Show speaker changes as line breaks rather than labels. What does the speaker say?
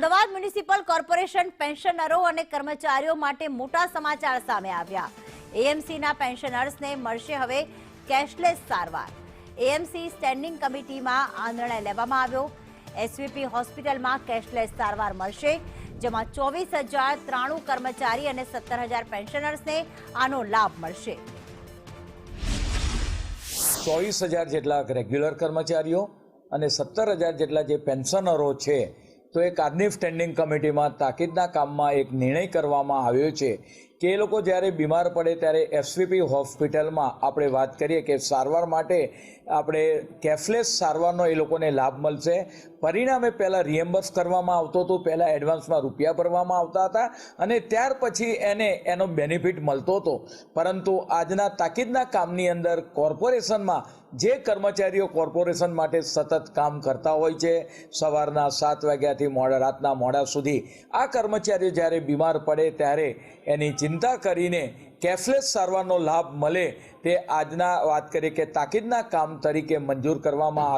Ahmedabad municipal corporation પેન્શનરો અને કર્મચારીઓ માટે મોટા સમાચાર સામે આવ્યા। એએમસીના પેન્શનર્સને મળશે હવે કેશલેસ સારવાર। એએમસી સ્ટેન્ડિંગ કમિટીમાં આ નિર્ણય લેવામાં આવ્યો। એસવીપી હોસ્પિટલમાં કેશલેસ સારવાર મળશે, જેમાં 24,093 કર્મચારી અને 17,000 પેન્શનર્સને આનો લાભ મળશે।
24,000 જેટલા રેગ્યુલર કર્મચારીઓ અને 17,000 જેટલા જે પેન્શનરો છે, તો એક આજની સ્ટેન્ડિંગ કમિટીમાં તાકીદના કામમાં એક નિર્ણય કરવામાં આવ્યો છે કે એ લોકો જ્યારે બીમાર પડે ત્યારે એસવીપી હોસ્પિટલમાં આપણે વાત કરીએ કે સારવાર માટે આપણે કેશલેસ સારવારનો એ લોકોને લાભ મળશે। પરિણામે પહેલાં રિએમ્બર્સ કરવામાં આવતો હતો, પહેલાં એડવાન્સમાં રૂપિયા ભરવામાં આવતા હતા અને ત્યાર પછી એનો બેનિફિટ મળતો હતો। પરંતુ આજના તાકીદના કામની અંદર કોર્પોરેશનમાં જે કર્મચારીઓ કોર્પોરેશન માટે સતત કામ કરતા હોય છે, સવારના 7 વાગ્યાથી રાતના મોડા સુધી, આ કર્મચારીઓ જ્યારે બીમાર પડે ત્યારે એની ચિંતા કરીને કેશલેસ સારવારનો લાભ મળે તે આજના વાત કરીએ કે તાકીદના કામ તરીકે મંજૂર કરવામાં